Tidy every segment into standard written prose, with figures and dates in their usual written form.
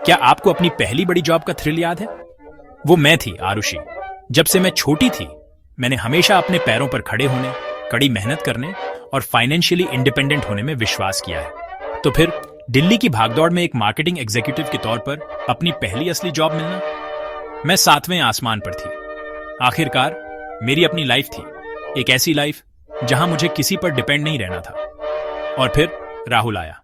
क्या आपको अपनी पहली बड़ी जॉब का थ्रिल याद है? वो मैं थी, आरुषि। जब से मैं छोटी थी, मैंने हमेशा अपने पैरों पर खड़े होने, कड़ी मेहनत करने और फाइनेंशियली इंडिपेंडेंट होने में विश्वास किया है। तो फिर दिल्ली की भागदौड़ में एक मार्केटिंग एग्जीक्यूटिव के तौर पर अपनी पहली असली जॉब मिलना, मैं 7वें आसमान पर थी। आखिरकार मेरी अपनी लाइफ थी, एक ऐसी लाइफ जहां मुझे किसी पर डिपेंड नहीं रहना था। और फिर राहुल आया।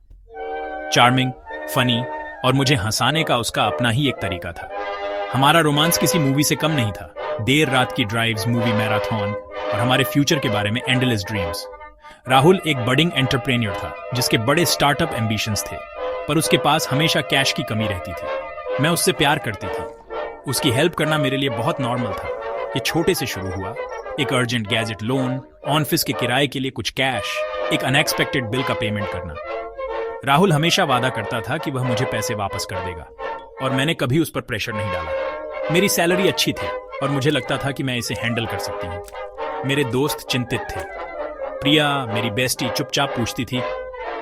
चार्मिंग, फनी और मुझे हंसाने का उसका अपना ही एक तरीका था। हमारा रोमांस किसी मूवी से कम नहीं था। देर रात की ड्राइव्स, मूवी मैराथन और हमारे फ्यूचर के बारे में एंडलेस ड्रीम्स। राहुल एक बडिंग एंटरप्रेन्योर था जिसके बड़े स्टार्टअप एम्बिशंस थे, पर उसके पास हमेशा कैश की कमी रहती थी। मैं उससे प्यार करती थी। उसकी हेल्प करना मेरे लिए बहुत नॉर्मल था। ये छोटे से शुरू हुआ, एक अर्जेंट गैजेट लोन, ऑफिस के किराए के लिए कुछ कैश, एक अनएक्सपेक्टेड बिल का पेमेंट करना। राहुल हमेशा वादा करता था कि वह मुझे पैसे वापस कर देगा, और मैंने कभी उस पर प्रेशर नहीं डाला। मेरी सैलरी अच्छी थी और मुझे लगता था कि मैं इसे हैंडल कर सकती हूँ। मेरे दोस्त चिंतित थे। प्रिया, मेरी बेस्टी, चुपचाप पूछती थी,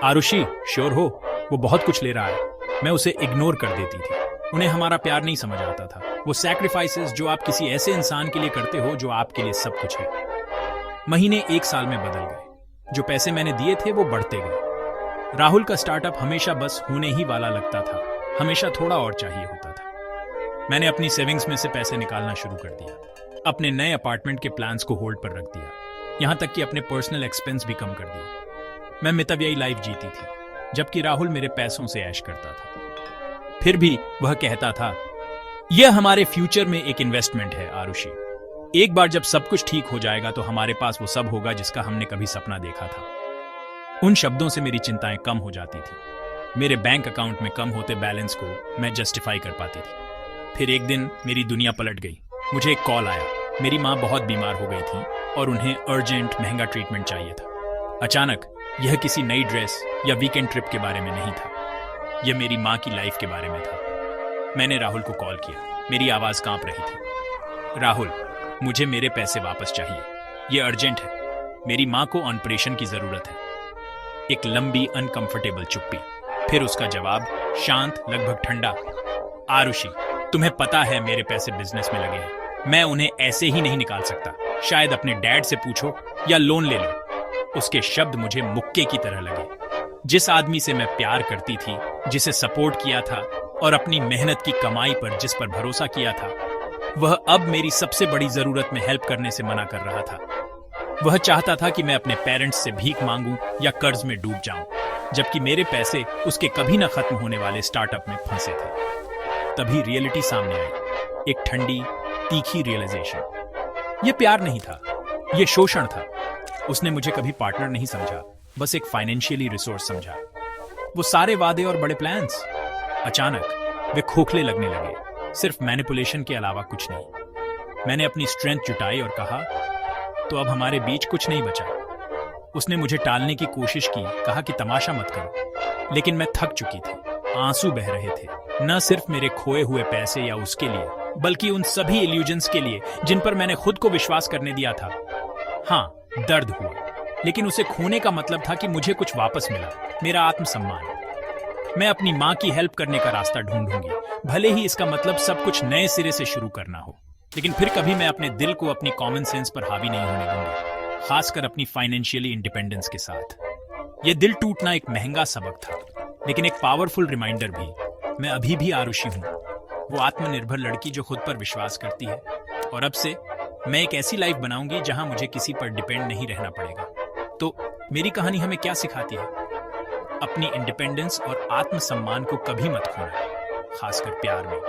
आरुषि श्योर हो, वो बहुत कुछ ले रहा है। मैं उसे इग्नोर कर देती थी। उन्हें हमारा प्यार नहीं समझ आता था, वो सैक्रिफाइसेस जो आप किसी ऐसे इंसान के लिए करते हो जो आपके लिए सब कुछ है। महीने 1 साल में बदल गए। जो पैसे मैंने दिए थे वो बढ़ते गए। राहुल का स्टार्टअप हमेशा बस होने ही वाला लगता था, हमेशा थोड़ा और चाहिए होता था। मैंने अपनी सेविंग्स में से पैसे निकालना शुरू कर दिया, अपने नए अपार्टमेंट के प्लान्स को होल्ड पर रख दिया, यहां तक कि अपने पर्सनल एक्सपेंस भी कम कर दिए। मैं मितव्ययी लाइफ जीती थी, जबकि राहुल मेरे पैसों से ऐश करता था। फिर भी वह कहता था, यह हमारे फ्यूचर में एक इन्वेस्टमेंट है आरुषि। एक बार जब सब कुछ ठीक हो जाएगा तो हमारे पास वो सब होगा जिसका हमने कभी सपना देखा था। उन शब्दों से मेरी चिंताएं कम हो जाती थी। मेरे बैंक अकाउंट में कम होते बैलेंस को मैं जस्टिफाई कर पाती थी। फिर एक दिन मेरी दुनिया पलट गई। मुझे एक कॉल आया। मेरी माँ बहुत बीमार हो गई थी और उन्हें अर्जेंट महंगा ट्रीटमेंट चाहिए था। अचानक यह किसी नई ड्रेस या वीकेंड ट्रिप के बारे में नहीं था, यह मेरी माँ की लाइफ के बारे में था। मैंने राहुल को कॉल किया। मेरी आवाज कांप रही थी। राहुल, मुझे मेरे पैसे वापस चाहिए, यह अर्जेंट है। मेरी माँ को ऑपरेशन की जरूरत है। एक लंबी अनकंफर्टेबल चुप्पी, फिर उसका जवाब शांत, लगभग ठंडा, आरुषि, तुम्हें पता है मेरे पैसे बिजनेस में लगे हैं, मैं उन्हें ऐसे ही नहीं निकाल सकता। शायद अपने डैड से पूछो या लोन ले लो। उसके शब्द मुझे मुक्के की तरह लगे। जिस आदमी से मैं प्यार करती थी, जिसे सपोर्ट किया था और अपनी मेहनत की कमाई पर जिस पर भरोसा किया था, वह अब मेरी सबसे बड़ी जरूरत में हेल्प करने से मना कर रहा था। वह चाहता था कि मैं अपने पेरेंट्स से भीख मांगूं या कर्ज में डूब जाऊं, जबकि मेरे पैसे उसके कभी न खत्म होने वाले स्टार्टअप में फंसे थे। तभी रियलिटी सामने आई, एक ठंडी, तीखी रियलाइजेशन। यह प्यार नहीं था, यह शोषण था। उसने मुझे कभी पार्टनर नहीं समझा, बस एक फाइनेंशियली रिसोर्स समझा। वो सारे वादे और बड़े प्लान्स अचानक वे खोखले लगने लगे, सिर्फ मैनिपुलेशन के अलावा कुछ नहीं। मैंने अपनी स्ट्रेंथ जुटाई और कहा, तो अब हमारे बीच कुछ नहीं बचा। उसने मुझे टालने की कोशिश की, कहा कि तमाशा मत करो, लेकिन मैं थक चुकी थी। आंसू बह रहे थे, न सिर्फ मेरे खोए हुए पैसे या उसके लिए, बल्कि उन सभी इल्यूजन्स के लिए जिन पर मैंने खुद को विश्वास करने दिया था। हाँ, दर्द हुआ, लेकिन उसे खोने का मतलब था कि मुझे कुछ वापस मिला, मेरा आत्मसम्मान। मैं अपनी माँ की हेल्प करने का रास्ता ढूंढूंगी, भले ही इसका मतलब सब कुछ नए सिरे से शुरू करना हो। लेकिन फिर कभी मैं अपने दिल को अपनी कॉमन सेंस पर हावी नहीं होने दूंगा, खासकर अपनी फाइनेंशियली इंडिपेंडेंस के साथ। यह दिल टूटना एक महंगा सबक था, लेकिन एक पावरफुल रिमाइंडर भी। मैं अभी भी आरुषि हूँ, वो आत्मनिर्भर लड़की जो खुद पर विश्वास करती है। और अब से मैं एक ऐसी लाइफ बनाऊंगी जहां मुझे किसी पर डिपेंड नहीं रहना पड़ेगा। तो मेरी कहानी हमें क्या सिखाती है? अपनी इंडिपेंडेंस और आत्मसम्मान को कभी मत खोना, खासकर प्यार में।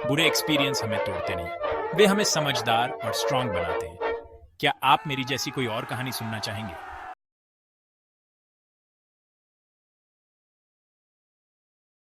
बुरे एक्सपीरियंस हमें तोड़ते नहीं, वे हमें समझदार और स्ट्रांग बनाते हैं। क्या आप मेरी जैसी कोई और कहानी सुनना चाहेंगे?